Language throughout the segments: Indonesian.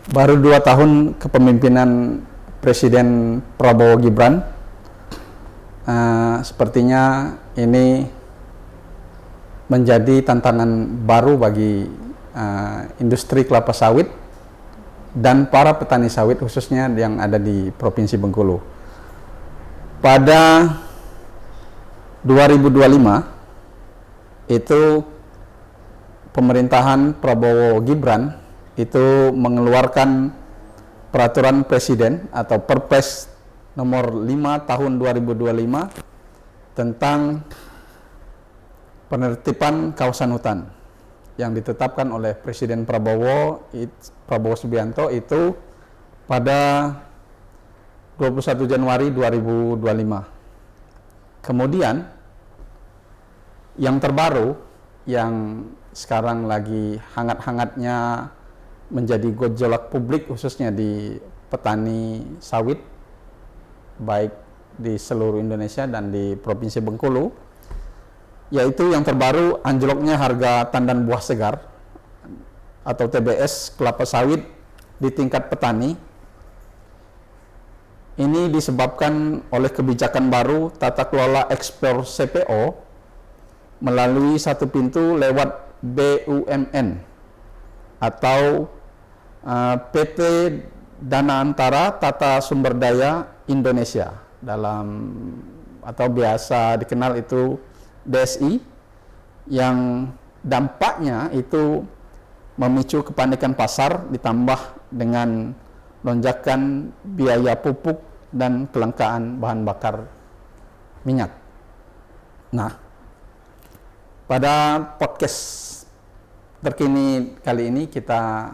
Baru 2 tahun kepemimpinan Presiden Prabowo Gibran, sepertinya ini menjadi tantangan baru bagi industri kelapa sawit dan para petani sawit khususnya yang ada di Provinsi Bengkulu. Pada 2025 itu pemerintahan Prabowo Gibran itu mengeluarkan peraturan presiden atau Perpres nomor 5 tahun 2025 tentang penertiban kawasan hutan yang ditetapkan oleh Presiden Prabowo Subianto itu pada 21 Januari 2025. Kemudian yang terbaru yang sekarang lagi hangat-hangatnya menjadi gejolak publik khususnya di petani sawit baik di seluruh Indonesia dan di Provinsi Bengkulu, yaitu yang terbaru anjloknya harga tandan buah segar atau TBS kelapa sawit di tingkat petani. Ini disebabkan oleh kebijakan baru tata kelola ekspor CPO melalui satu pintu lewat BUMN atau PT Dana Antara Tata Sumber Daya Indonesia atau biasa dikenal itu DSI, yang dampaknya itu memicu kepanikan pasar ditambah dengan lonjakan biaya pupuk dan kelangkaan bahan bakar minyak. Nah, pada podcast terkini kali ini kita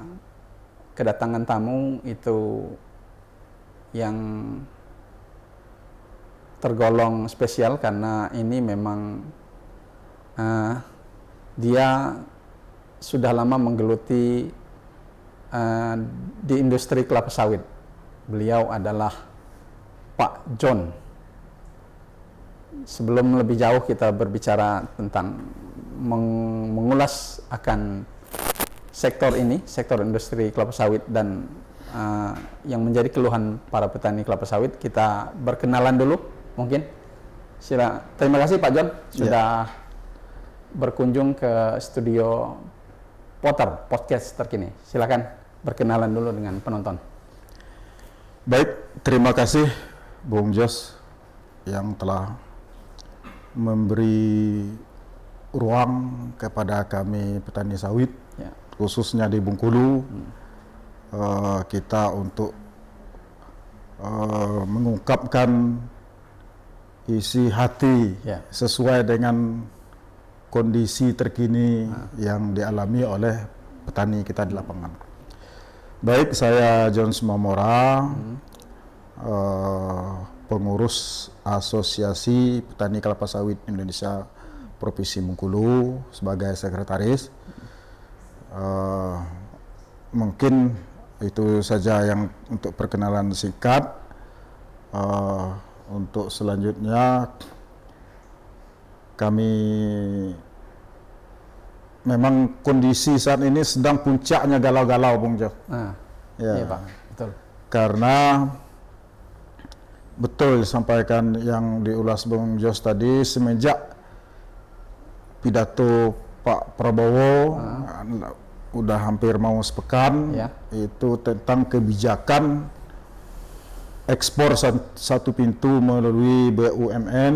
kedatangan tamu itu yang tergolong spesial karena ini memang dia sudah lama menggeluti di industri kelapa sawit. Beliau adalah Pak John. Sebelum lebih jauh kita berbicara tentang mengulas akan sektor ini, sektor industri kelapa sawit dan yang menjadi keluhan para petani kelapa sawit, kita berkenalan dulu mungkin. Terima kasih Pak John sudah berkunjung ke studio Potter Podcast Terkini. Silakan berkenalan dulu dengan penonton. Baik, terima kasih Bung Jos yang telah memberi ruang kepada kami petani sawit, khususnya di Bengkulu, kita untuk mengungkapkan isi hati sesuai dengan kondisi terkini yang dialami oleh petani kita di lapangan. Baik, saya John Momora, pengurus Asosiasi Petani Kelapa Sawit Indonesia Provinsi Bengkulu sebagai sekretaris. Mungkin itu saja yang untuk perkenalan singkat. Untuk selanjutnya kami memang kondisi saat ini sedang puncaknya galau-galau, Bung Jo. Iya Pak, betul. Karena betul disampaikan yang diulas Bung Jos tadi, semenjak pidato Pak Prabowo udah hampir mau sepekan, itu tentang kebijakan ekspor satu pintu melalui BUMN.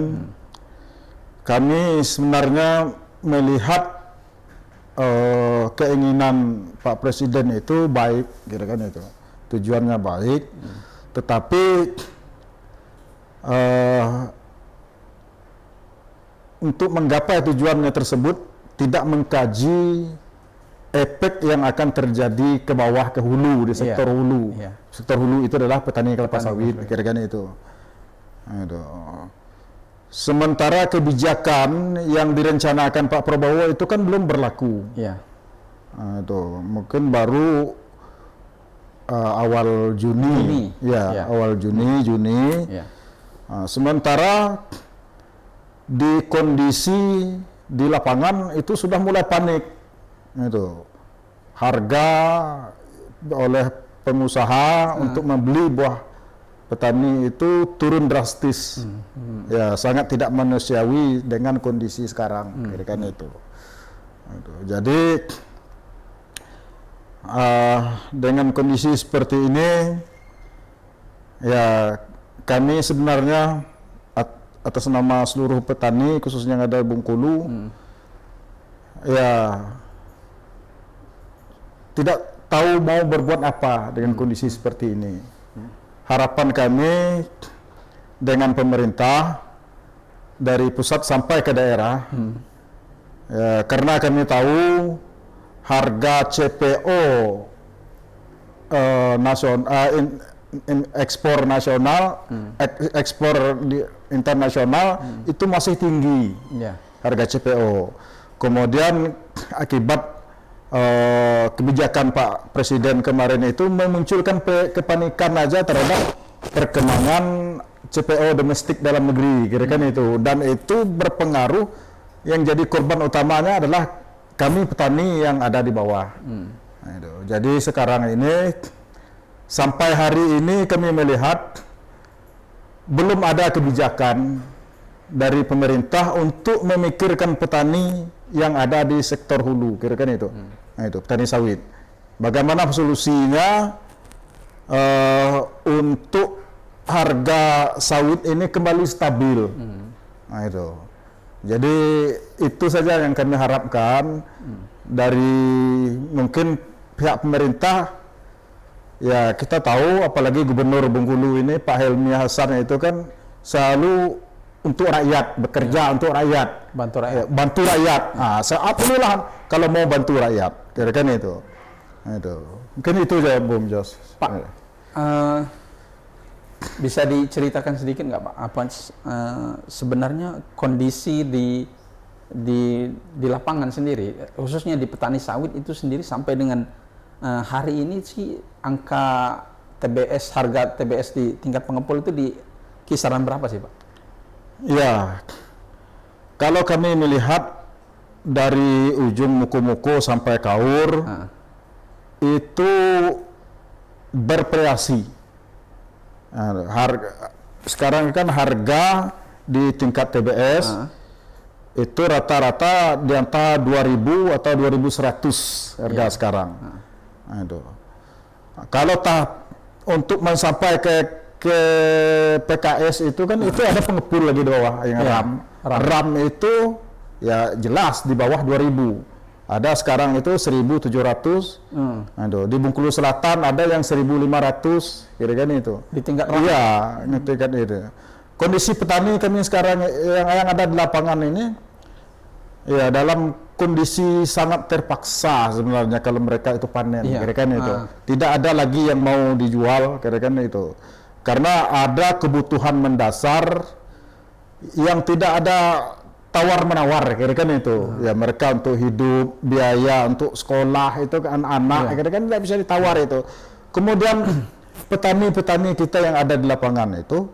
Kami sebenarnya melihat keinginan Pak Presiden itu baik, kira-kira itu tujuannya baik, tetapi untuk menggapai tujuannya tersebut tidak mengkaji efek yang akan terjadi ke bawah, ke hulu, di sektor hulu. Sektor hulu itu adalah petani kelapa sawit, kira-kira itu. Sementara kebijakan yang direncanakan Pak Prabowo itu kan belum berlaku. Itu mungkin baru awal Juni. Awal Juni. Sementara di kondisi di lapangan itu sudah mulai panik. Itu harga oleh pengusaha untuk membeli buah petani itu turun drastis. Ya, sangat tidak manusiawi dengan kondisi sekarang, kira-kira itu. Jadi dengan kondisi seperti ini, ya kami sebenarnya atas nama seluruh petani, khususnya yang ada di Bengkulu, ya tidak tahu mau berbuat apa dengan kondisi seperti ini. Harapan kami dengan pemerintah dari pusat sampai ke daerah, ya, karena kami tahu harga CPO ekspor nasional, ekspor internasional itu masih tinggi, harga CPO. Kemudian akibat kebijakan Pak Presiden kemarin itu memunculkan kepanikan aja terhadap perkembangan CPO domestik dalam negeri, kira-kira itu, dan itu berpengaruh. Yang jadi korban utamanya adalah kami petani yang ada di bawah. Nah, itu. Jadi sekarang ini sampai hari ini kami melihat belum ada kebijakan dari pemerintah untuk memikirkan petani yang ada di sektor hulu, kira-kira itu. Nah, itu petani sawit. Bagaimana solusinya untuk harga sawit ini kembali stabil? Nah, itu. Jadi itu saja yang kami harapkan dari mungkin pihak pemerintah. Ya, kita tahu apalagi Gubernur Bengkulu ini Pak Helmi Hasan itu kan selalu untuk rakyat, bekerja untuk rakyat, bantu rakyat. Ya, bantu rakyat. Nah, saat inilah kalau mau bantu rakyat, kira-kira itu. Nah, itu. Mungkin itu saja, Bung Jos. Pak, bisa diceritakan sedikit nggak Pak, apa sebenarnya kondisi di lapangan sendiri, khususnya di petani sawit itu sendiri sampai dengan hari ini sih angka TBS, harga TBS di tingkat pengepul itu di kisaran berapa sih Pak? Ya, kalau kami melihat dari ujung muku-muku sampai kaur, itu bervariasi. Sekarang kan harga di tingkat TBS itu rata-rata di antara 2.000 atau 2.100 harga sekarang. Nah, itu. Kalau untuk sampai ke PKS itu kan itu ada pengepul lagi di bawah yang RAM itu ya jelas di bawah 2.000. Ada sekarang itu 1.700. Nah, itu. Di Bengkulu Selatan ada yang 1.500, kira-kira itu. Di tingkat RAM. Iya, tingkat itu. Kondisi petani kami sekarang yang ada di lapangan ini ya dalam kondisi sangat terpaksa sebenarnya kalau mereka itu panen, kira-kira itu. Tidak ada lagi yang mau dijual, kira-kira itu. Karena ada kebutuhan mendasar yang tidak ada tawar-menawar, kira-kira itu. Ya, mereka untuk hidup, biaya untuk sekolah itu kan anak, kira-kira tidak bisa ditawar itu. Kemudian petani-petani kita yang ada di lapangan itu,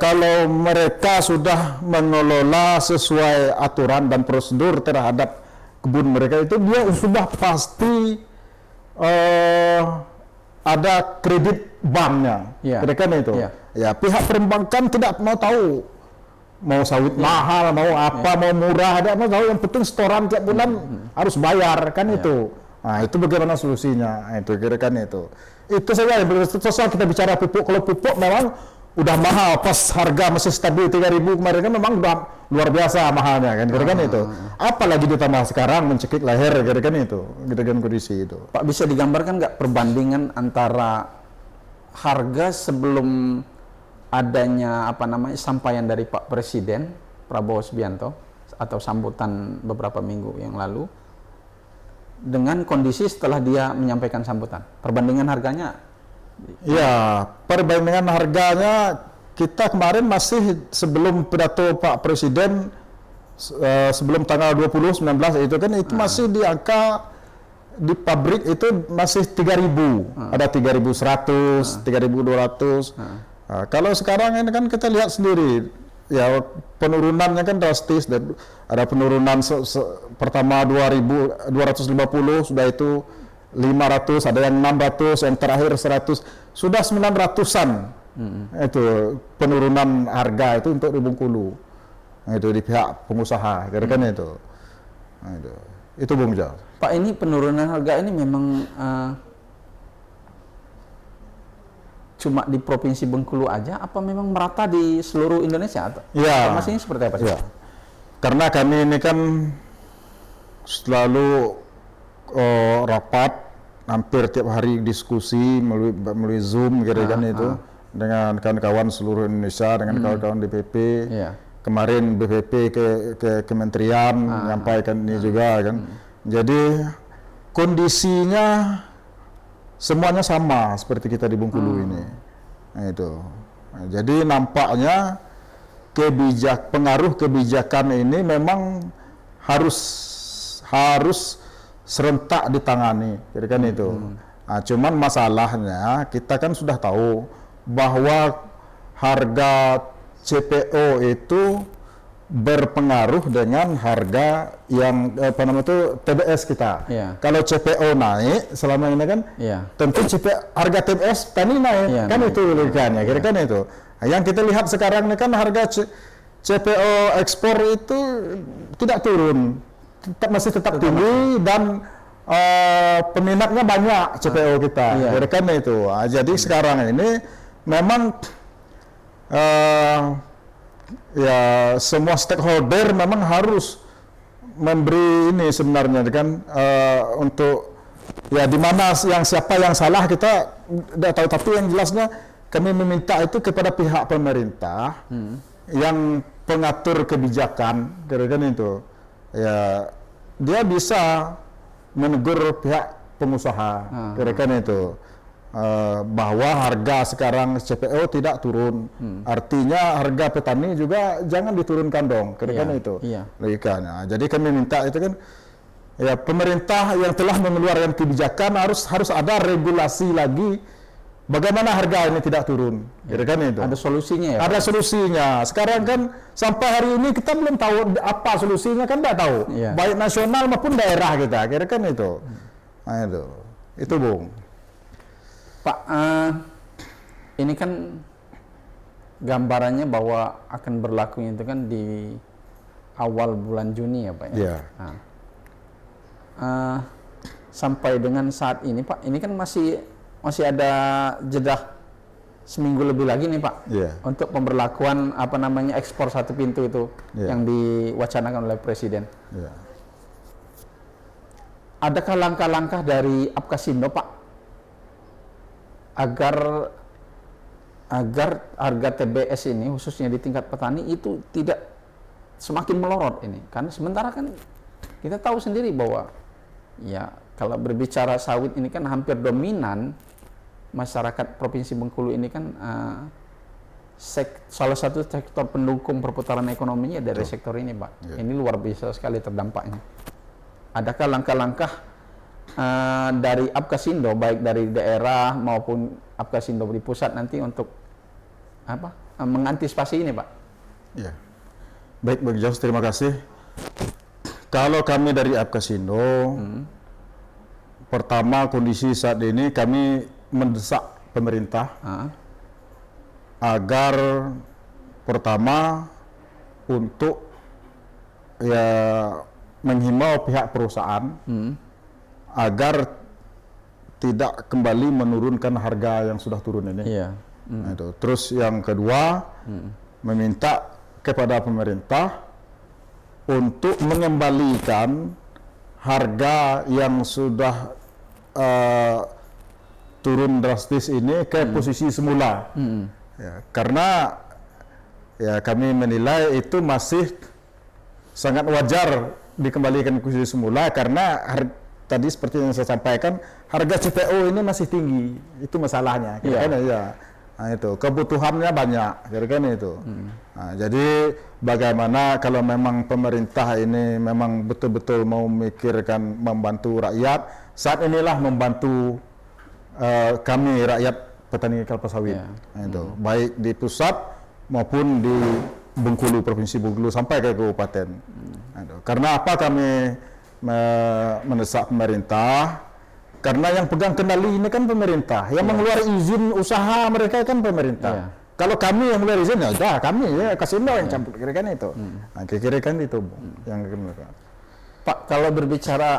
kalau mereka sudah mengelola sesuai aturan dan prosedur terhadap kebun mereka itu, dia sudah pasti ada kredit banknya, kira-kira itu. Ya, pihak perbankan tidak mau tahu mau sawit mahal, mau apa, mau murah, ada mau tahu, yang penting setoran tiap bulan harus bayar kan itu. Nah, itu bagaimana solusinya? Nah, itu kira-kira itu. Itu saja yang soal kita bicara pupuk. Kalau pupuk memang udah mahal, pas harga masih stabil 3.000 kemarin kan memang udah luar biasa mahalnya kan, kira-kira itu. Apalagi ditambah sekarang mencekik leher, kira-kira itu, kira-kira kondisi itu. Pak, bisa digambarkan nggak perbandingan antara harga sebelum adanya sampaian dari Pak Presiden Prabowo Subianto atau sambutan beberapa minggu yang lalu dengan kondisi setelah dia menyampaikan sambutan, perbandingan harganya? Ya, perbandingan harganya kita kemarin masih sebelum pidato Pak Presiden sebelum tanggal 20/19 itu kan itu masih di angka di pabrik itu masih 3.000, ada 3.100, 3.200. Nah, kalau sekarang ini kan kita lihat sendiri, ya penurunannya kan drastis, dan ada penurunan pertama 2.250, sudah itu 500, ada yang 600, yang terakhir 100, sudah 900-an. Itu penurunan harga itu untuk di Bengkulu. Nah, itu di pihak pengusaha, kira-kira itu. Nah, itu Bung Jal. Pak, ini penurunan harga ini memang cuma di Provinsi Bengkulu aja, apa memang merata di seluruh Indonesia? Atau Ya. informasinya seperti apa sih? Ya. Karena kami ini kan selalu rapat, hampir tiap hari diskusi melalui Zoom, kira-kira itu. Dengan kawan-kawan seluruh Indonesia, dengan kawan-kawan DPP. Iya. Kemarin BPP ke kementerian menyampaikan ini juga kan. Jadi kondisinya semuanya sama seperti kita di Bengkulu ini. Nah, itu. Nah, jadi nampaknya pengaruh kebijakan ini memang harus serentak ditangani, kira-kira itu. Nah, cuman masalahnya kita kan sudah tahu bahwa harga CPO itu berpengaruh dengan harga yang TBS kita. Iya. Kalau CPO naik selama ini kan, tentu harga TBS tani naik, kan naik. Itu logikanya, kira-kira itu. Nah, yang kita lihat sekarang ini kan harga CPO ekspor itu tidak turun, masih tetap tinggi dan peminatnya banyak CPO kita, kira-kira itu. Nah, jadi sekarang ini memang ya semua stakeholder memang harus memberi ini sebenarnya kan untuk ya di mana siapa yang salah kita tidak tahu, tapi yang jelasnya kami meminta itu kepada pihak pemerintah yang pengatur kebijakan, kira-kira itu ya dia bisa menegur pihak pengusaha, kira-kira itu. Bahwa harga sekarang CPO tidak turun, artinya harga petani juga jangan diturunkan dong, kira-kira itu logikanya. Jadi kami minta itu kan ya pemerintah yang telah mengeluarkan kebijakan harus ada regulasi lagi bagaimana harga ini tidak turun, kira-kira itu. Ada solusinya ya? Ada solusinya. Sekarang kan sampai hari ini kita belum tahu apa solusinya, kan tidak tahu, baik nasional maupun daerah kita, kira-kira itu. Nah, itu Bung. Pak, ini kan gambarannya bahwa akan berlakunya itu kan di awal bulan Juni ya Pak ya? Iya. Sampai dengan saat ini Pak, ini kan masih ada jeda seminggu lebih lagi nih Pak, untuk pemberlakuan ekspor satu pintu itu yang diwacanakan oleh Presiden. Adakah langkah-langkah dari Apkasindo Pak agar harga TBS ini khususnya di tingkat petani itu tidak semakin melorot ini? Karena sementara kan kita tahu sendiri bahwa ya kalau berbicara sawit ini kan hampir dominan masyarakat Provinsi Bengkulu ini kan salah satu sektor pendukung perputaran ekonominya dari sektor ini Pak. Ini luar biasa sekali terdampaknya. Adakah langkah-langkah dari Apkasindo baik dari daerah maupun Apkasindo di pusat nanti untuk mengantisipasi ini Pak? Ya. Baik Bang Jos, terima kasih. Kalau kami dari Apkasindo, pertama kondisi saat ini kami mendesak pemerintah agar pertama untuk ya menghimbau pihak perusahaan agar tidak kembali menurunkan harga yang sudah turun ini. Nah, itu. Terus yang kedua, meminta kepada pemerintah untuk mengembalikan harga yang sudah turun drastis ini ke posisi semula. Ya, karena ya kami menilai itu masih sangat wajar dikembalikan ke posisi semula karena tadi seperti yang saya sampaikan, harga CPO ini masih tinggi, itu masalahnya. Nah, itu kebutuhannya banyak, kira-kira itu. Nah, jadi bagaimana kalau memang pemerintah ini memang betul-betul mau memikirkan membantu rakyat, saat inilah membantu kami rakyat petani kelapa sawit. Nah, itu baik di pusat maupun di Bengkulu, Provinsi Bengkulu sampai ke kabupaten. Nah, karena apa kami mendesak pemerintah Karena yang pegang kendali ini kan pemerintah, yang mengeluarkan izin usaha mereka kan pemerintah. Iya. Kalau kami yang mengeluarkan izin, ya udah kami ya kasino yang campur, kira-kira kan itu. Nah, kira-kira kan itu yang mereka. Pak, kalau berbicara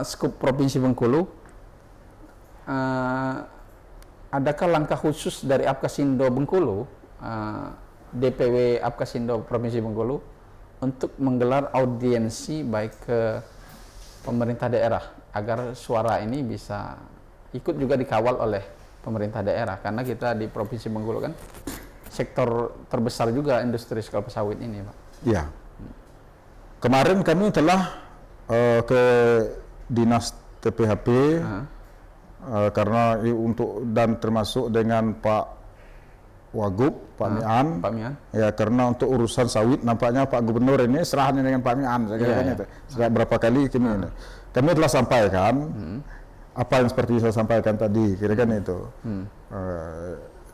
skup Provinsi Bengkulu, adakah langkah khusus dari Apkasindo Bengkulu, DPW Apkasindo Provinsi Bengkulu, untuk menggelar audiensi baik ke pemerintah daerah agar suara ini bisa ikut juga dikawal oleh pemerintah daerah, karena kita di Provinsi Bengkulu kan sektor terbesar juga industri kelapa sawit ini, Pak. Iya. Kemarin kami telah ke dinas TPHP karena untuk dan termasuk dengan Pak Wagub, Pak Mian. Pak Mian. Ya, karena untuk urusan sawit nampaknya Pak Gubernur ini serahnya dengan Pak Mian. Saya kira itu. Sudah berapa kali kami telah sampaikan apa yang seperti saya sampaikan tadi, kira-kira itu.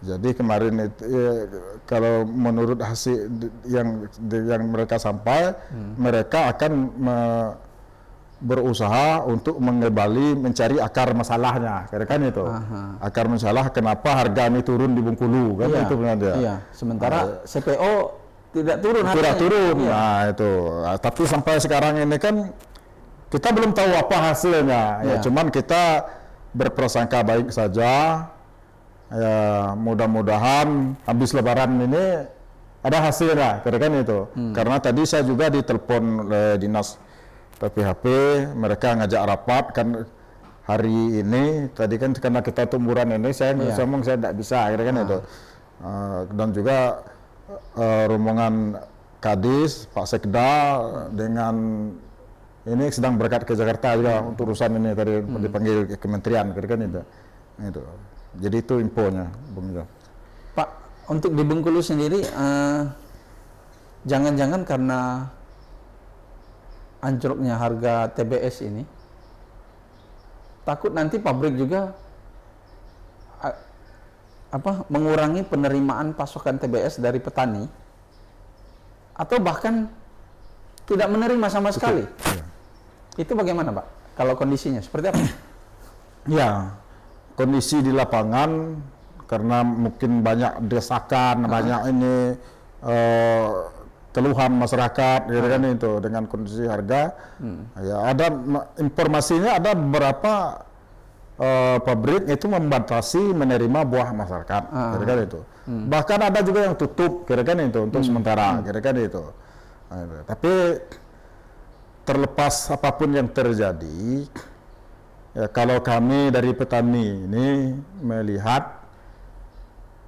Jadi kemarin itu kalau menurut hasil yang mereka sampai, mereka akan berusaha untuk mengembali mencari akar masalahnya, kira-kira itu. Akar masalah kenapa harga ini turun di Bengkulu, kan itu benar dia. Iya. Sementara CPO tidak turun. Tidak turun. Iya. Nah itu. Tapi sampai sekarang ini kan kita belum tahu apa hasilnya. Ya, cuman kita berprasangka baik saja. Ya, mudah-mudahan habis Lebaran ini ada hasilnya, kira-kira itu. Karena tadi saya juga ditelepon oleh dinas PPHP, mereka ngajak rapat kan hari ini. Tadi kan karena kita tumburan ini, saya ngomong saya tidak bisa, kira-kira itu. Dan juga rombongan Kadis, Pak Sekda dengan ini sedang berangkat ke Jakarta juga untuk urusan ini, tadi dipanggil ke kementerian, kira-kira itu. Itu. Jadi itu infonya, Bung Jo. Pak, untuk di Bengkulu sendiri, jangan-jangan karena anjloknya harga TBS ini, takut nanti pabrik juga mengurangi penerimaan pasokan TBS dari petani, atau bahkan tidak menerima sama sekali. Ya. Itu bagaimana, Pak? Kalau kondisinya seperti apa? Ya, kondisi di lapangan karena mungkin banyak desakan, banyak ini keluhan masyarakat, kan itu dengan kondisi harga. Ya, ada informasinya ada beberapa pabrik itu membatasi menerima buah masyarakat, kira-kira itu. Bahkan ada juga yang tutup, kira-kira itu untuk sementara, kira-kira itu. Nah, tapi terlepas apapun yang terjadi, ya kalau kami dari petani ini melihat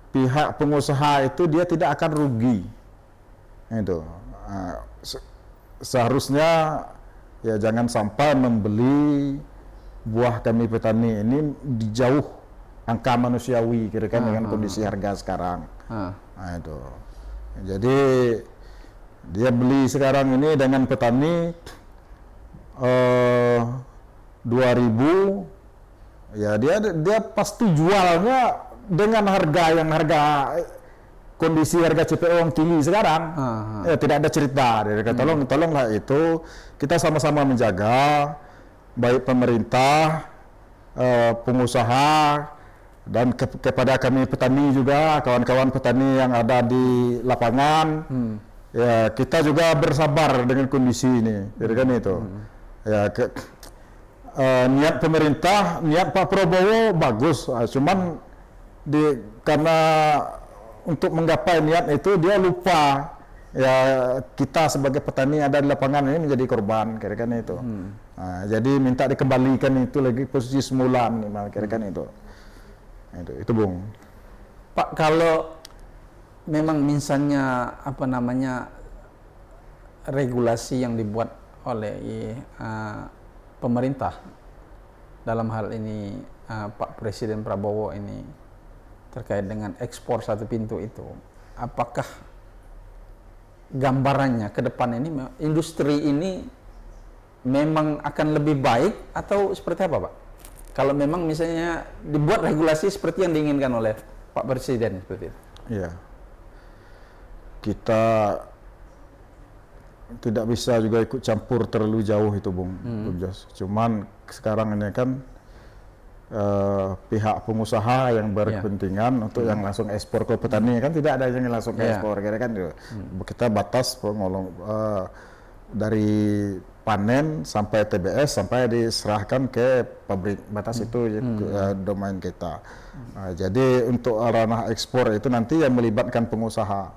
pihak pengusaha itu dia tidak akan rugi. Itu seharusnya ya jangan sampai membeli buah kami petani ini di jauh angka manusiawi, kira-kira dengan kondisi harga sekarang. Nah itu. Jadi dia beli sekarang ini dengan petani 2.000, ya dia pasti jualnya dengan harga kondisi harga CPO yang tinggi sekarang. Ya tidak ada cerita. Tolonglah itu kita sama-sama menjaga, baik pemerintah, pengusaha, dan kepada kami petani juga, kawan-kawan petani yang ada di lapangan. Ya kita juga bersabar dengan kondisi ini, kan itu. Ya niat pemerintah, niat Pak Prabowo bagus, cuman karena untuk menggapai niat itu dia lupa ya kita sebagai petani ada di lapangan ini menjadi korban, kira-kira itu. Nah, jadi minta dikembalikan itu lagi posisi semula, kira-kira itu. Itu Bung. Pak, kalau memang misalnya regulasi yang dibuat oleh pemerintah dalam hal ini Pak Presiden Prabowo ini terkait dengan ekspor satu pintu itu, apakah gambarannya ke depan ini industri ini memang akan lebih baik atau seperti apa, Pak? Kalau memang misalnya dibuat regulasi seperti yang diinginkan oleh Pak Presiden seperti itu. Iya. Kita tidak bisa juga ikut campur terlalu jauh itu, Bung. Cuman sekarang ini kan pihak pengusaha yang berkepentingan untuk yang langsung ekspor ke petani, kan tidak ada yang langsung ekspor, kan itu. Kita batas dari panen sampai TBS sampai diserahkan ke pabrik, batas itu domain kita. Jadi untuk ranah ekspor itu nanti yang melibatkan pengusaha.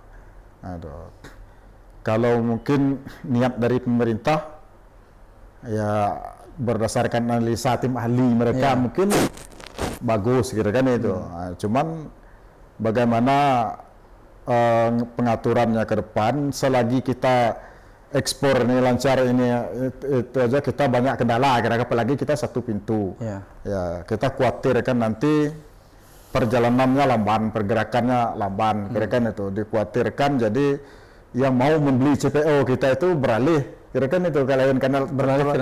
Kalau mungkin niat dari pemerintah ya berdasarkan analisa tim ahli mereka mungkin bagus gitu kan itu. Cuman bagaimana pengaturannya ke depan, selagi kita ekspor ini lancar ini itu aja kita banyak kendala, kira-kira apalagi kita satu pintu. Ya kita khawatir kan nanti perjalanannya lamban, pergerakannya lamban, kira-kira itu dikhawatirkan. Jadi yang mau membeli CPO kita itu beralih, kira-kira itu karena beralih ke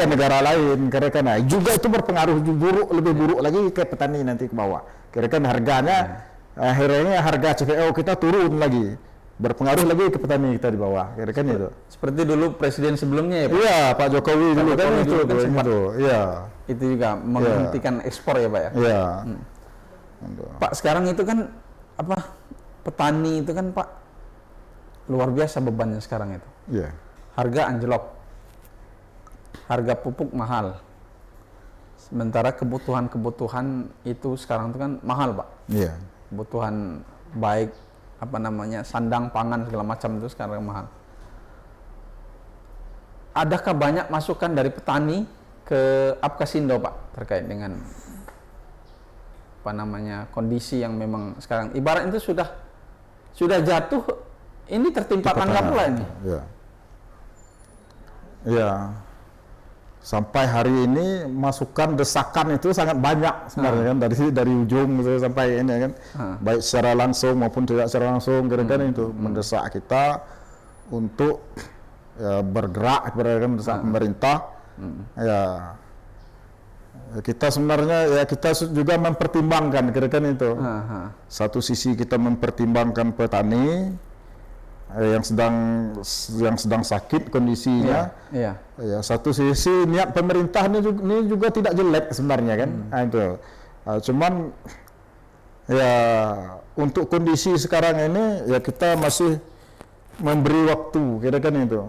negara lain, kira-kira juga itu berpengaruh lebih buruk lagi ke petani nanti ke bawah. Kira-kira harganya akhirnya harga CPO kita turun lagi, berpengaruh lagi ke petani kita di bawah, kira-kira itu. Seperti dulu presiden sebelumnya ya Pak? Iya, Pak Jokowi dulu kan itu. Iya. Itu juga menghentikan ekspor ya Pak ya? Iya. Pak, sekarang itu kan petani itu kan Pak luar biasa bebannya sekarang itu. Iya. Harga anjlok, harga pupuk mahal. Sementara kebutuhan itu sekarang itu kan mahal Pak. Iya. Kebutuhan baik sandang pangan segala macam itu sekarang mahal. Adakah banyak masukan dari petani ke Apkasindo Pak terkait dengan kondisi yang memang sekarang ibarat itu sudah jatuh, ini tertimpa tangga pula ini. Iya. Sampai hari ini masukan desakan itu sangat banyak sebenarnya kan, dari ujung sampai ini kan, baik secara langsung maupun tidak secara langsung, kira-kira itu mendesak kita untuk bergerak kepada mendesak pemerintah. Ya kita sebenarnya kita juga mempertimbangkan, kira-kira itu. Satu sisi kita mempertimbangkan petani yang sedang sakit kondisinya. Ya, satu sisi niat pemerintah ini juga tidak jelek sebenarnya kan. Itu. Cuman ya untuk kondisi sekarang ini ya kita masih memberi waktu, kira-kira itu.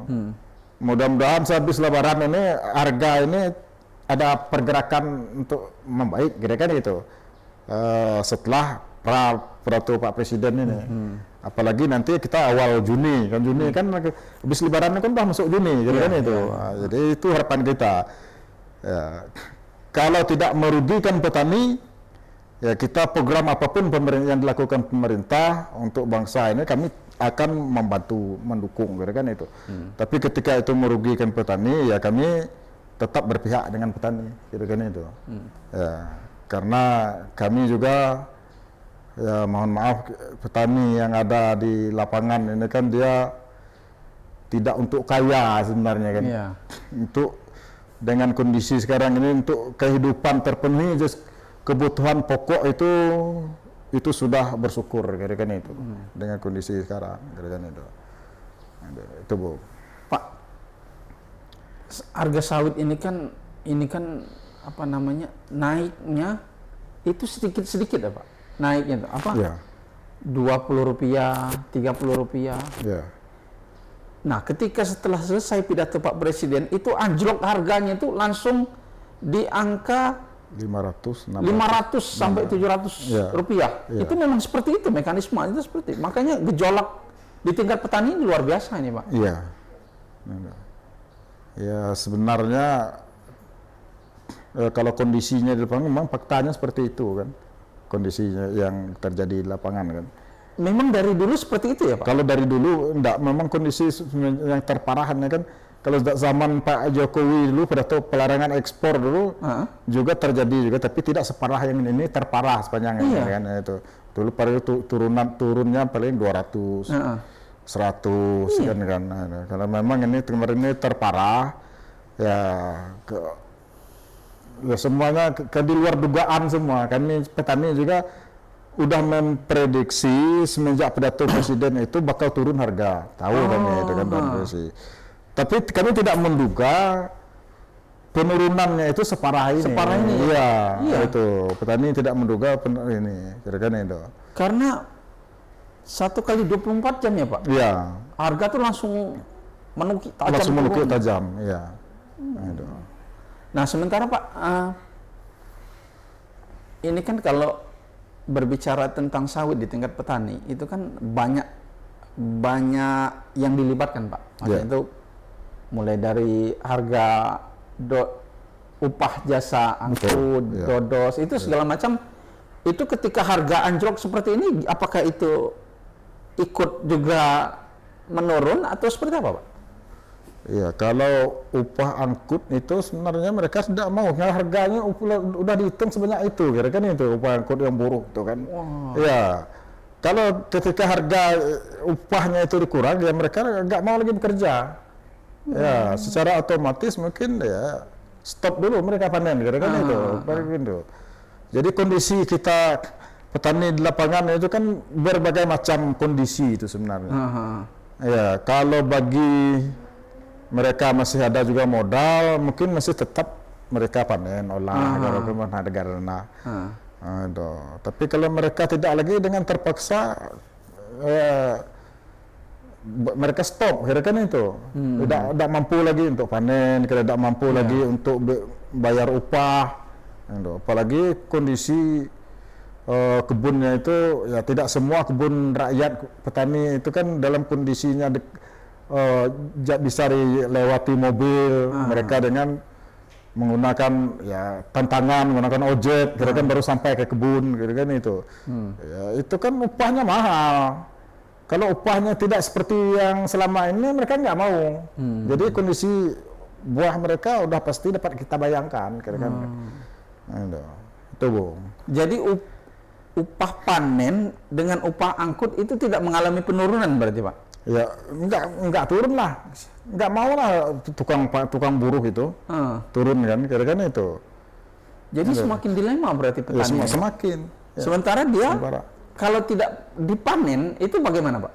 Mudah-mudahan sehabis Lebaran ini harga ini ada pergerakan untuk membaik, kira-kira itu. Setelah peraturan Pak Presiden ini. Apalagi nanti kita awal Juni kan habis Lebaran kan udah masuk Juni, jadi kan itu. Jadi itu harapan kita. Ya, kalau tidak merugikan petani, ya kita program apapun yang dilakukan pemerintah untuk bangsa ini kami akan membantu, mendukung, kan itu. Tapi ketika itu merugikan petani, ya kami tetap berpihak dengan petani, kan itu. Ya, karena kami juga ya mohon maaf, petani yang ada di lapangan ini kan dia tidak untuk kaya sebenarnya kan. Untuk dengan kondisi sekarang ini untuk kehidupan terpenuhi, kebutuhan pokok itu sudah bersyukur, kira-kira itu. Dengan kondisi sekarang, kira-kira itu. Itu Bu. Pak, harga sawit ini kan naiknya itu sedikit-sedikit ya Pak? Naiknya itu Rp20, Rp30. Nah, ketika setelah selesai pidato Pak Presiden itu anjlok harganya itu langsung di angka 500 sampai 700 rupiah. Itu memang seperti itu mekanisme itu seperti. Makanya gejolak di tingkat petani ini luar biasa ini Pak. Ya sebenarnya kalau kondisinya di lapangan memang faktanya seperti itu kan. Kondisinya yang terjadi di lapangan kan. Memang dari dulu seperti itu ya Pak? Kalau dari dulu enggak, memang kondisi yang terparahannya kan, kalau zaman Pak Jokowi dulu pada pelarangan ekspor dulu juga terjadi juga, tapi tidak separah yang ini, terparah sepanjang ini kan itu. Dulu pada turunnya paling 200, 100 kan. Karena memang ini kemarin ini terparah ya semuanya di luar dugaan semua. Kami petani juga udah memprediksi semenjak pidato Presiden itu bakal turun harga. Tahu kami itu kan prediksi. Tapi kami tidak menduga penurunannya itu separah ini. Separah ini. Iya, Iya. itu. Petani tidak menduga ini, kira-kira itu. Karena 1 kali 24 jam ya Pak. Iya. Harga tuh langsung menukik tajam. Langsung menukik turun. tajam, iya. Itu. Nah sementara Pak, ini kan kalau berbicara tentang sawit di tingkat petani itu kan banyak yang dilibatkan Pak. Maksudnya Yeah. itu mulai dari harga upah jasa angkut, Yeah. dodos itu segala macam. Itu ketika harga anjlok seperti ini, apakah itu ikut juga menurun atau seperti apa Pak? Iya, kalau upah angkut itu sebenarnya mereka tidak mau, karena harganya udah dihitung sebanyak itu, kira-kira itu upah angkut yang buruk itu kan. Iya, kalau ketika harga upahnya itu dikurang, ya mereka nggak mau lagi bekerja. Ya, secara otomatis mungkin ya stop dulu mereka panen, kira-kira itu. Jadi kondisi kita petani di lapangan itu kan berbagai macam kondisi itu sebenarnya. Ya, kalau bagi mereka masih ada juga modal, mungkin masih tetap mereka panen, olah, walaupun harga. Tapi kalau mereka tidak lagi dengan terpaksa, mereka stop, kira-kira itu. Tidak mampu lagi untuk panen, tidak mampu lagi untuk bayar upah. Apalagi kondisi kebunnya itu, ya tidak semua kebun rakyat petani itu kan dalam kondisinya bisa dilewati mobil, mereka dengan menggunakan ya tantangan, menggunakan ojek, kira-kira baru sampai ke kebun, kira-kira itu. Ya, itu kan upahnya mahal. Kalau upahnya tidak seperti yang selama ini, mereka nggak mau. Jadi kondisi buah mereka udah pasti dapat kita bayangkan, kira-kira. Itu Bung. Jadi upah panen dengan upah angkut itu tidak mengalami penurunan berarti Pak? Ya enggak turun lah, enggak mau lah tukang buruh itu turun kan, kira-kira itu. Jadi semakin dilema berarti petani. Ya, semakin. Ya. Sementara dia kalau tidak dipanen itu bagaimana Pak?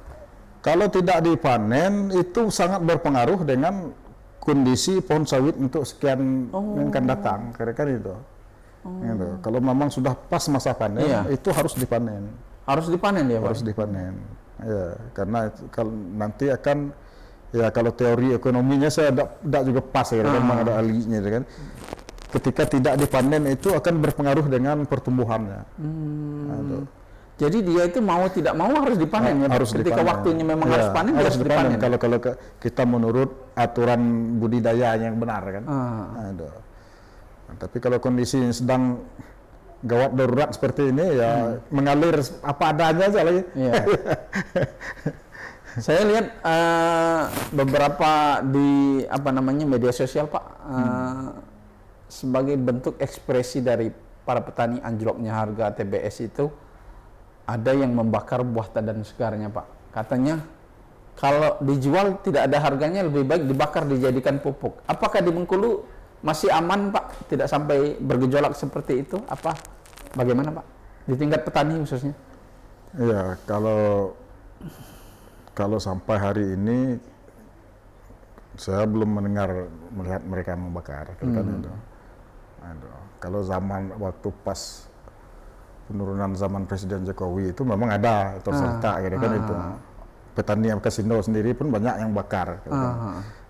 Kalau tidak dipanen itu sangat berpengaruh dengan kondisi pohon sawit untuk sekian yang akan datang, kira-kira itu. Gitu. Kalau memang sudah pas masa panen, itu harus dipanen. Harus dipanen ya Pak? Harus dipanen. Ya, karena kalau nanti akan, ya kalau teori ekonominya saya tidak juga pas ya, kan memang ada ahlinya kan. Ketika tidak dipanen itu akan berpengaruh dengan pertumbuhannya. Jadi dia itu mau tidak mau harus dipanen ya. Harus ketika dipanen. waktunya memang harus panen, harus dipanen. Kalau kita menurut aturan budidaya yang benar kan. Tapi kalau kondisi sedang gawat darurat seperti ini ya mengalir apa adanya aja lagi. Saya lihat beberapa di media sosial Pak, sebagai bentuk ekspresi dari para petani anjloknya harga TBS itu ada yang membakar buah dan segarnya Pak. Katanya kalau dijual tidak ada harganya, lebih baik dibakar dijadikan pupuk. Apakah di Bengkulu masih aman Pak, tidak sampai bergejolak seperti itu? Apa bagaimana Pak di tingkat petani khususnya? Ya, kalau sampai hari ini saya belum melihat mereka membakar, kan itu. Kalau waktu pas penurunan zaman Presiden Jokowi itu memang ada terserta, kan itu. Petani Kasindo sendiri pun banyak yang bakar.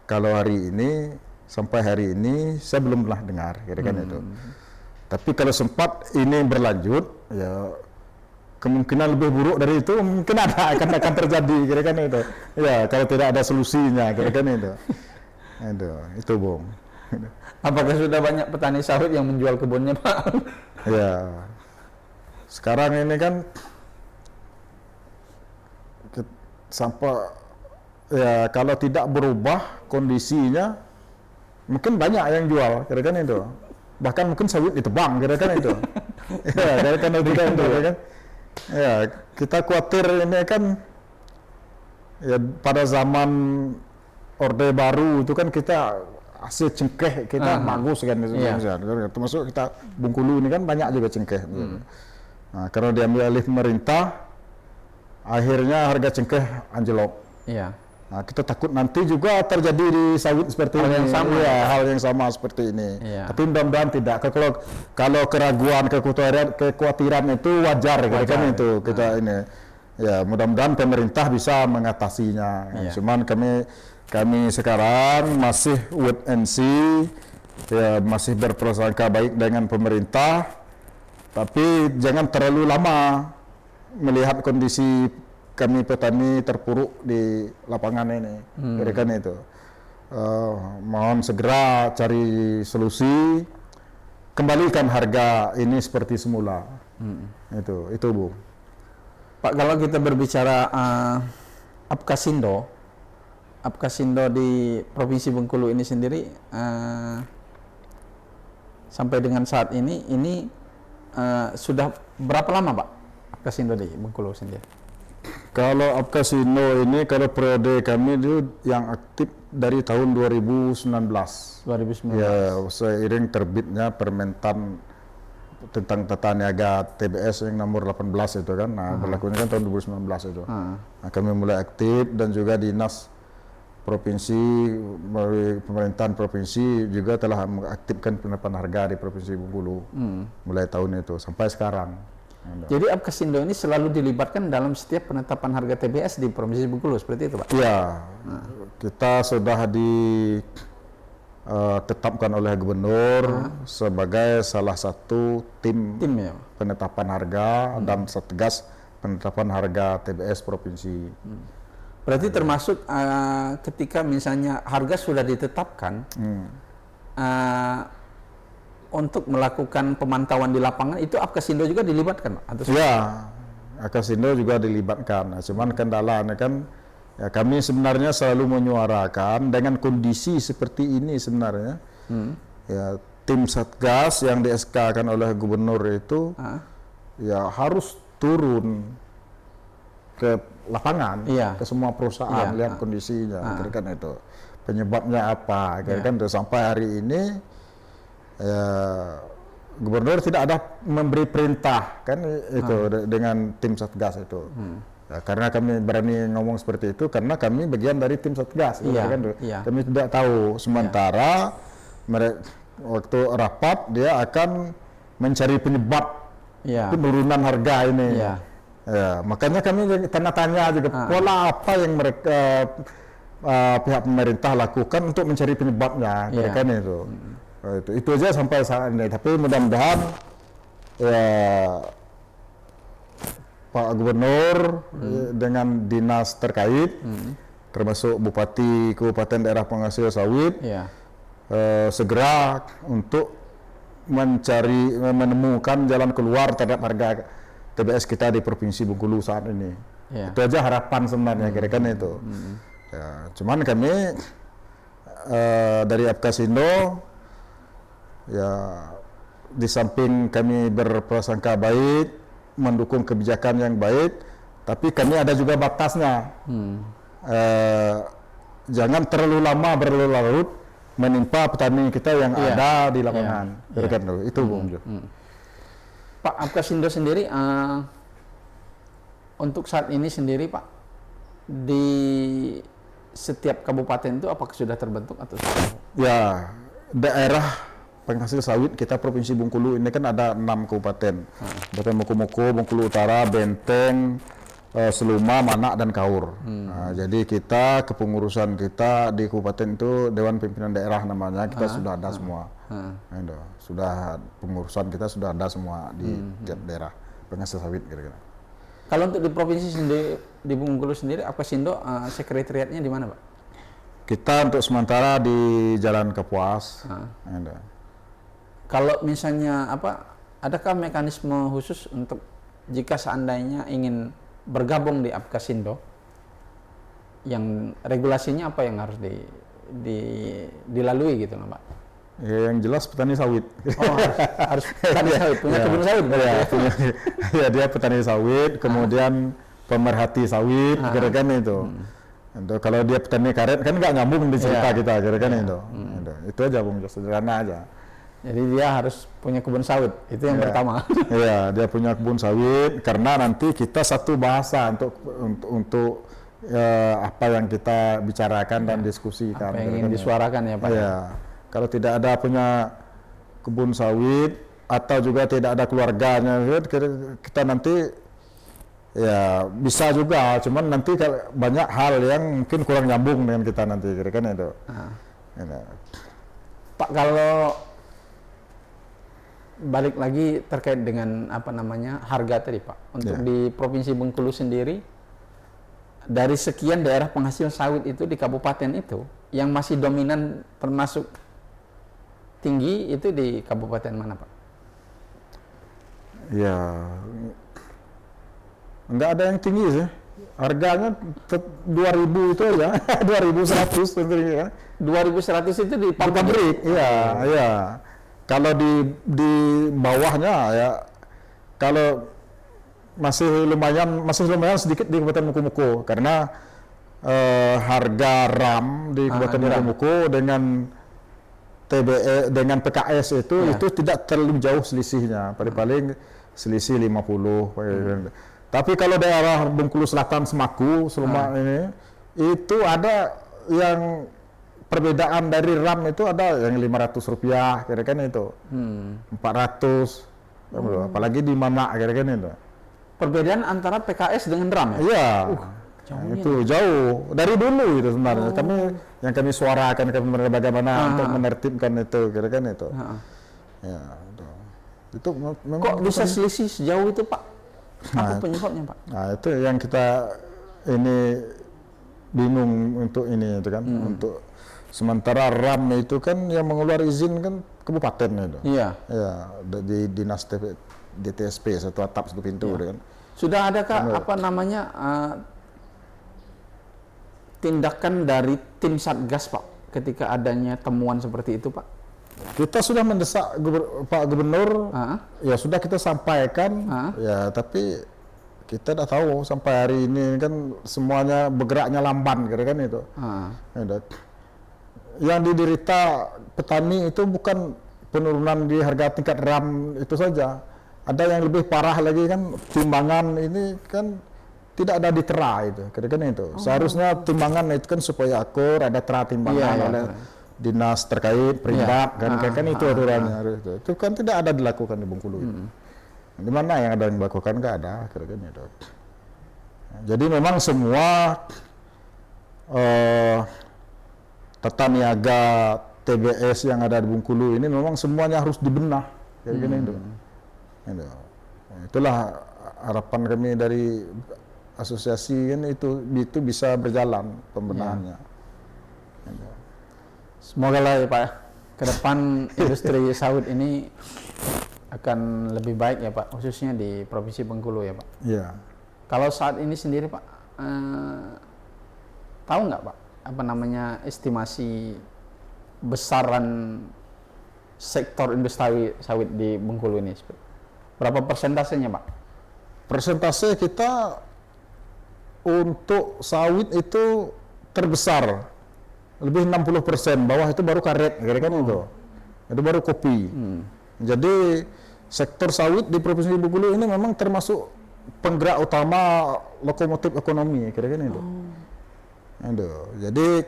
Kalau hari ini sampai hari ini saya belum pernah dengar, kan itu. Tapi kalau sempat ini berlanjut, ya kemungkinan lebih buruk dari itu mungkin akan terjadi, kan itu. Ya kalau tidak ada solusinya, kan itu. Itu Bung. Apakah sudah banyak petani sawit yang menjual kebunnya Pak? Ya, sekarang ini kan sampai ya kalau tidak berubah kondisinya, mungkin banyak yang jual, kira-kira itu. Bahkan mungkin sawit ditebang, kira-kira itu. Ya, kira-kira itu kan. Ya, kita khawatir ini kan ya pada zaman Orde Baru itu kan kita hasil cengkeh kita bagus kan, termasuk kita Bengkulu ini kan banyak juga cengkeh. Nah, karena diambil alih pemerintah, akhirnya harga cengkeh anjlok. Nah, kita takut nanti juga terjadi di sawit seperti Hal ini. yang sama, Iya, ya? hal yang sama seperti ini. Iya. Tapi mudah-mudahan tidak. Kalau keraguan, kekhawatiran itu wajar, Wajar, kan itu kita ini. Ya, mudah-mudahan pemerintah bisa mengatasinya. Iya. Cuman kami sekarang masih wait and see, ya masih berprasangka baik dengan pemerintah, tapi jangan terlalu lama melihat kondisi kami petani terpuruk di lapangan ini. Jadi kan itu mohon segera cari solusi, kembalikan harga ini seperti semula. Itu Bu. Pak, kalau kita berbicara Apkasindo di Provinsi Bengkulu ini sendiri sampai dengan saat ini sudah berapa lama Pak Apkasindo di Bengkulu sendiri? Kalau Apkasindo ini, kalau periode kami itu yang aktif dari tahun 2019. 2019. Ya, seiring terbitnya Permentan tentang tata niaga TBS yang nomor 18 itu kan, nah berlakunya kan tahun 2019 itu. Nah, kami mulai aktif dan juga dinas provinsi melalui pemerintahan provinsi juga telah mengaktifkan penetapan harga di Provinsi Bengkulu mulai tahun itu sampai sekarang. Jadi Apkasindo ini selalu dilibatkan dalam setiap penetapan harga TBS di Provinsi Bengkulu, seperti itu Pak? Iya, kita sudah ditetapkan oleh gubernur sebagai salah satu tim ya? penetapan harga dan satgas penetapan harga TBS provinsi. Berarti termasuk ketika misalnya harga sudah ditetapkan, untuk melakukan pemantauan di lapangan itu Apkasindo juga dilibatkan, Pak? Atau Ya, Apkasindo juga dilibatkan. Nah, cuman kendalanya kan ya kami sebenarnya selalu menyuarakan dengan kondisi seperti ini sebenarnya. Ya, tim satgas yang di SK-kan oleh gubernur itu ya harus turun ke lapangan, ke semua perusahaan, lihat kondisinya, kira-kira kan itu. Penyebabnya apa, kira-kira kan itu. Sampai hari ini gubernur tidak ada memberi perintah kan itu dengan tim satgas itu. Ya, karena kami berani ngomong seperti itu karena kami bagian dari tim satgas, kan? Kami tidak tahu. Sementara mereka waktu rapat dia akan mencari penyebab penurunan harga ini. Ya, makanya kami tanda tanya juga pola apa yang mereka pihak pemerintah lakukan untuk mencari penyebabnya, kan itu. Itu aja sampai saat ini. Tapi mudah-mudahan ya Pak Gubernur dengan dinas terkait, termasuk Bupati Kabupaten Daerah Penghasil Sawit, segera untuk menemukan jalan keluar terhadap harga TBS kita di Provinsi Bengkulu saat ini. Itu aja harapan sebenarnya, kira-kira itu. Ya, cuman kami dari Apkasindo ya di samping kami berprasangka baik, mendukung kebijakan yang baik, tapi kami ada juga batasnya. Jangan terlalu lama berlarut menimpa petani kita yang ada di lapangan. Itu Bung Jo. Pak Apkasindo sendiri untuk saat ini sendiri Pak, di setiap kabupaten itu apakah sudah terbentuk atau sudah? Ya, daerah penghasil sawit kita Provinsi Bengkulu ini kan ada 6 kabupaten. Kabupaten Moko-Moko, Bengkulu Utara, Benteng, Seluma, Manak, dan Kaur. Nah, jadi kita kepengurusan kita di kabupaten itu Dewan Pimpinan Daerah namanya, kita sudah ada semua. Sudah pengurusan kita sudah ada semua di tiap daerah penghasil sawit kira-kira. Kalau untuk di provinsi sendiri, di Bengkulu sendiri, Apkasindo sekretariatnya di mana Pak? Kita untuk sementara di Jalan Kapuas. Kalau misalnya adakah mekanisme khusus untuk jika seandainya ingin bergabung di Apkasindo, yang regulasinya apa yang harus dilalui gitu Pak? Ya, yang jelas petani sawit. Oh, harus petani sawit, punya kebun sawit. Ya, dia petani sawit, kemudian pemerhati sawit, kira-kira itu. Kalau dia petani karet kan nggak nyambung di cerita kita, kira-kira itu. Itu aja Bung, sederhana aja. Jadi dia harus punya kebun sawit, itu yang pertama. Iya, dia punya kebun sawit karena nanti kita satu bahasa untuk apa yang kita bicarakan dan diskusikan. Apa yang ingin disuarakan ya Pak? Ya, kalau tidak ada punya kebun sawit atau juga tidak ada keluarganya, kita nanti ya bisa juga, cuman nanti banyak hal yang mungkin kurang nyambung dengan kita nanti, kan itu. Ya. Pak, kalau balik lagi terkait dengan apa namanya harga tadi Pak, untuk di Provinsi Bengkulu sendiri, dari sekian daerah penghasil sawit itu di kabupaten itu, yang masih dominan termasuk tinggi itu di kabupaten mana Pak? Ya, nggak ada yang tinggi sih. Harganya 2.000 itu aja, 2.100 tentunya ya. 2.100 itu di pabrik. Iya, iya. Kalau di bawahnya ya, kalau masih lumayan sedikit di Kabupaten Mukomuko, karena harga RAM di Kabupaten Mukomuko dengan TBE dengan PKS itu tidak terlalu jauh selisihnya, paling selisih 50. Tapi kalau daerah Bengkulu Selatan, Semaku, Seluma ini, itu ada yang perbedaan dari RAM itu ada yang Rp500, kira-kira itu, 400, apalagi di mana, kira-kira itu. Perbedaan antara PKS dengan RAM ya? Iya, itu jauh dari dulu itu sebenarnya. Kami suarakan ke pemerintah bagaimana untuk menertibkan itu, kira-kira itu. Ya, itu kok bisa selisih sejauh itu Pak? Apa penyebabnya Pak? Nah itu yang kita ini bingung untuk ini itu kan, untuk sementara RAM itu kan yang mengeluarkan izin kan kabupaten itu. Iya. Ya, di dinas DTSP, satu atap satu pintu kan. Sudah adakah apa namanya tindakan dari tim Satgas Pak ketika adanya temuan seperti itu Pak? Kita sudah mendesak Pak Gubernur, ya sudah kita sampaikan, ya tapi kita tidak tahu sampai hari ini kan semuanya bergeraknya lamban, kira-kira itu. Yang diderita petani itu bukan penurunan di harga tingkat RAM itu saja, ada yang lebih parah lagi kan, timbangan ini kan tidak ada di tera itu, kira-kira itu. Seharusnya timbangan itu kan supaya akur, ada tera timbangan oleh dinas terkait, perindak, kan itu aturannya. Itu kan tidak ada dilakukan di Bengkulu. Di mana yang ada yang dilakukan, nggak ada, kira-kira itu. Jadi memang semua tata niaga TBS yang ada di Bengkulu ini memang semuanya harus dibenah, kira-kira itu. Itulah harapan kami dari asosiasi kan, itu bisa berjalan pembenahannya. Semoga lah ya Pak, ke depan industri sawit ini akan lebih baik ya Pak, khususnya di Provinsi Bengkulu ya Pak. Iya. Kalau saat ini sendiri Pak, tahu nggak Pak, apa namanya estimasi besaran sektor industri sawit di Bengkulu ini? Berapa persentasenya Pak? Persentase kita untuk sawit itu terbesar. Lebih 60%, bawah itu baru karet, kira-kira itu baru kopi. Jadi sektor sawit di Provinsi Bengkulu ini memang termasuk penggerak utama lokomotif ekonomi, kira-kira itu. Jadi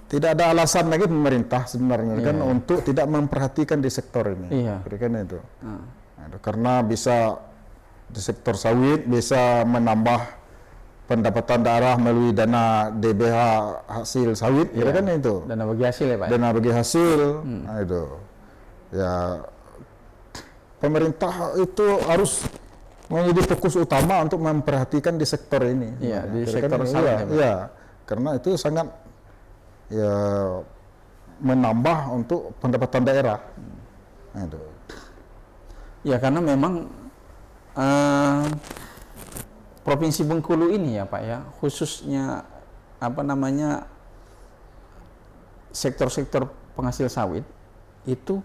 tidak ada alasan lagi pemerintah sebenarnya kan untuk tidak memperhatikan di sektor ini, kira-kira itu. Karena bisa di sektor sawit bisa menambah pendapatan daerah melalui dana DBH hasil sawit, kan itu. Dana bagi hasil ya Pak? Dana bagi hasil, nah itu. Ya, pemerintah itu harus menjadi fokus utama untuk memperhatikan di sektor ini. Iya, di sektor sawit. Iya, karena itu sangat ya menambah untuk pendapatan daerah. Nah itu. Ya, karena memang Provinsi Bengkulu ini ya Pak ya, khususnya apa namanya sektor-sektor penghasil sawit itu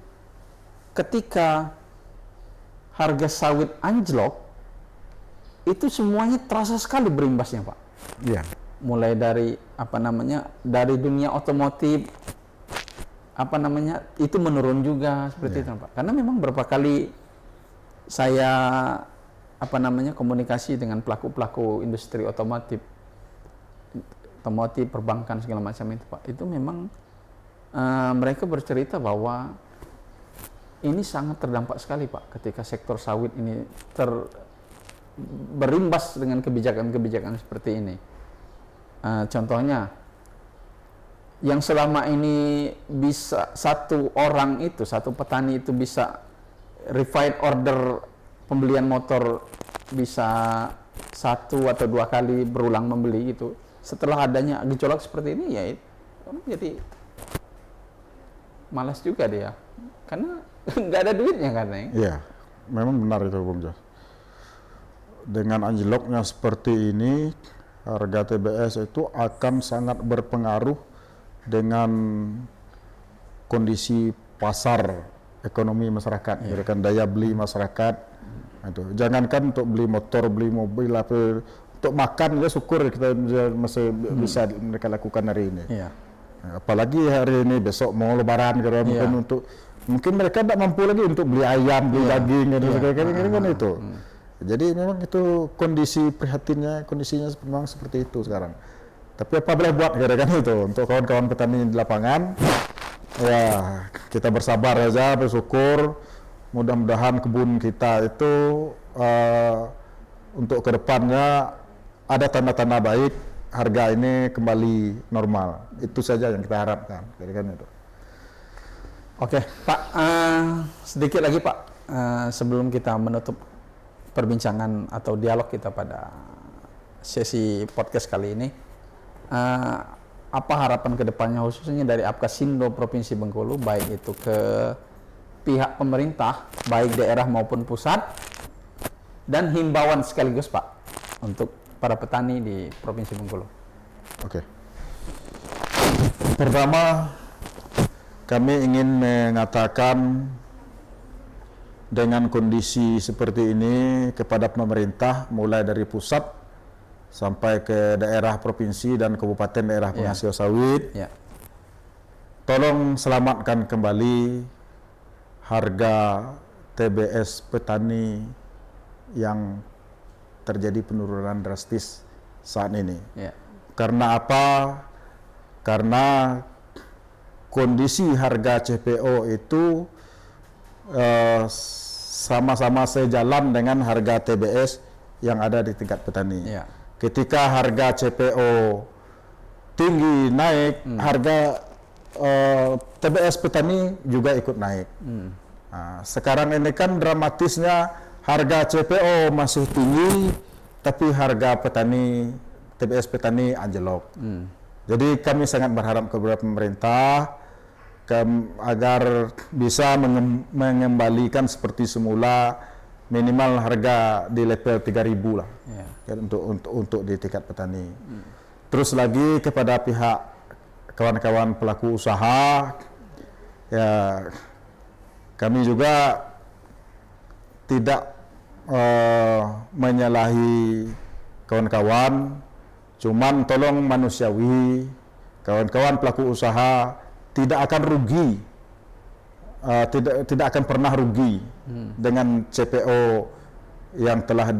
ketika harga sawit anjlok itu semuanya terasa sekali berimbasnya Pak. Iya. Mulai dari apa namanya, dari dunia otomotif apa namanya itu menurun juga seperti itu Pak. Karena memang berapa kali saya apa namanya komunikasi dengan pelaku-pelaku industri otomotif otomotif, perbankan segala macam itu Pak, itu memang mereka bercerita bahwa ini sangat terdampak sekali Pak ketika sektor sawit ini berimbas dengan kebijakan-kebijakan seperti ini. Contohnya, yang selama ini bisa satu petani itu bisa refined order pembelian motor bisa 1 atau 2 kali berulang membeli gitu. Setelah adanya gejolak seperti ini ya orang jadi malas juga dia karena nggak ada duitnya kan. Iya, memang benar itu Bung Jos. Dengan anjloknya seperti ini, harga TBS itu akan sangat berpengaruh dengan kondisi pasar ekonomi masyarakat, gerakan daya beli masyarakat. Itu jangankan untuk beli motor, beli mobil, untuk makan ya syukur kita masih bisa mereka lakukan hari ini. Iya. Apalagi hari ini, besok mau lebaran mungkin mereka tidak mampu lagi untuk beli ayam, beli daging dan sebagainya kan itu. Jadi memang itu kondisinya memang seperti itu sekarang. Tapi apa boleh buat kan itu untuk kawan-kawan petani di lapangan, ya kita bersabar saja, bersyukur. Mudah-mudahan kebun kita itu untuk kedepannya ada tanda-tanda baik, harga ini kembali normal. Itu saja yang kita harapkan. Kan itu. Oke, Pak, sedikit lagi Pak, sebelum kita menutup perbincangan atau dialog kita pada sesi podcast kali ini, apa harapan kedepannya khususnya dari Apkasindo Provinsi Bengkulu, baik itu ke pihak pemerintah, baik daerah maupun pusat, dan himbauan sekaligus Pak untuk para petani di Provinsi Bengkulu. Oke. Pertama, kami ingin mengatakan dengan kondisi seperti ini kepada pemerintah mulai dari pusat sampai ke daerah provinsi dan kabupaten daerah penghasil sawit. Tolong selamatkan kembali harga TBS petani yang terjadi penurunan drastis saat ini. Karena apa? Karena kondisi harga CPO itu sama-sama sejalan dengan harga TBS yang ada di tingkat petani. Ketika harga CPO tinggi naik, harga TBS petani juga ikut naik. Nah, sekarang ini kan dramatisnya harga CPO masih tinggi, tapi harga TBS petani anjlok. Jadi kami sangat berharap kepada pemerintah agar bisa mengembalikan seperti semula minimal harga di level 3.000 lah untuk di tingkat petani. Terus lagi kepada pihak kawan-kawan pelaku usaha, ya kami juga tidak menyalahi kawan-kawan, cuman tolong manusiawi, kawan-kawan pelaku usaha tidak akan rugi, tidak akan pernah rugi dengan CPO yang telah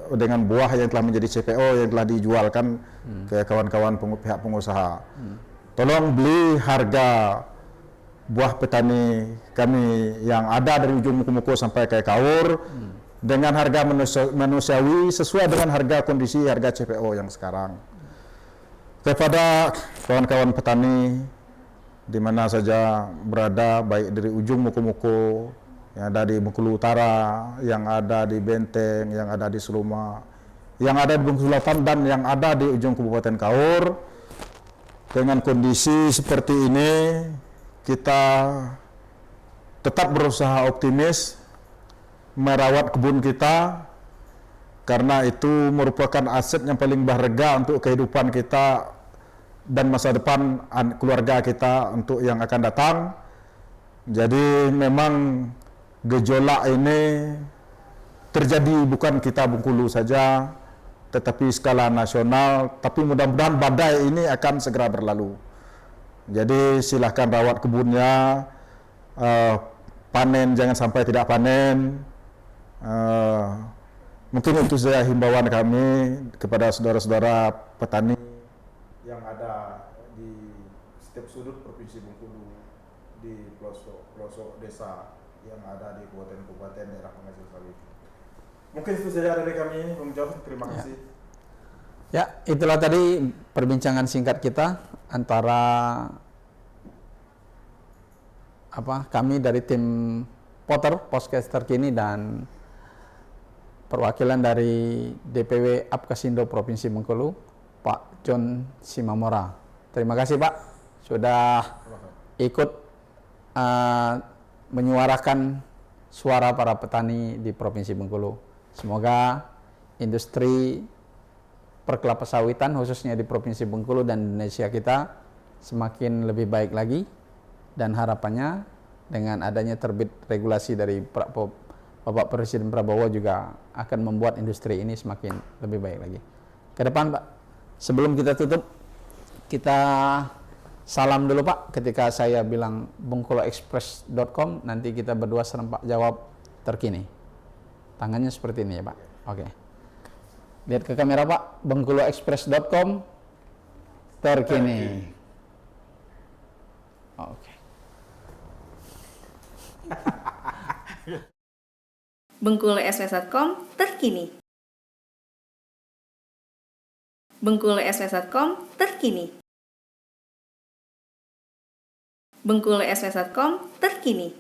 dengan buah yang telah menjadi CPO yang telah dijualkan ke kawan-kawan pihak pengusaha. Tolong beli harga buah petani kami yang ada dari ujung muku-muku sampai ke Kaur dengan harga manusiawi sesuai dengan harga kondisi harga CPO yang sekarang. Kepada kawan-kawan petani di mana saja berada, baik dari ujung muku-muku yang ada di Bengkulu Utara, yang ada di Benteng, yang ada di Seluma, yang ada di Bengkulu Selatan, dan yang ada di ujung Kabupaten Kaur. Dengan kondisi seperti ini, kita tetap berusaha optimis merawat kebun kita, karena itu merupakan aset yang paling berharga untuk kehidupan kita dan masa depan keluarga kita untuk yang akan datang. Jadi memang gejolak ini terjadi bukan kita Bengkulu saja, tetapi skala nasional. Tapi mudah-mudahan badai ini akan segera berlalu. Jadi silahkan rawat kebunnya, panen jangan sampai tidak panen. Mungkin itu saja himbauan kami kepada saudara-saudara petani yang ada di setiap sudut Provinsi Bengkulu, di pelosok desa yang ada di kabupaten daerah penghasil sawit. Mungkin itu saja dari kami, Bung Jos. Terima kasih. Ya, itulah tadi perbincangan singkat kita antara kami dari tim Potter Podcast Terkini dan perwakilan dari DPW Apkasindo Provinsi Bengkulu, Pak John Simamora. Terima kasih Pak sudah ikut menyuarakan suara para petani di Provinsi Bengkulu. Semoga industri perkelapa sawitan khususnya di Provinsi Bengkulu dan Indonesia kita semakin lebih baik lagi, dan harapannya dengan adanya terbit regulasi dari Bapak Presiden Prabowo juga akan membuat industri ini semakin lebih baik lagi ke depan Pak. Sebelum kita tutup, kita salam dulu Pak ketika saya bilang bengkuloexpress.com, nanti kita berdua serempak jawab terkini. Tangannya seperti ini ya Pak. Oke. Lihat ke kamera Pak, bengkuloexpress.com terkini. Oke. bengkuloexpress.com terkini. bengkuloexpress.com terkini. bengkuloexpress.com terkini.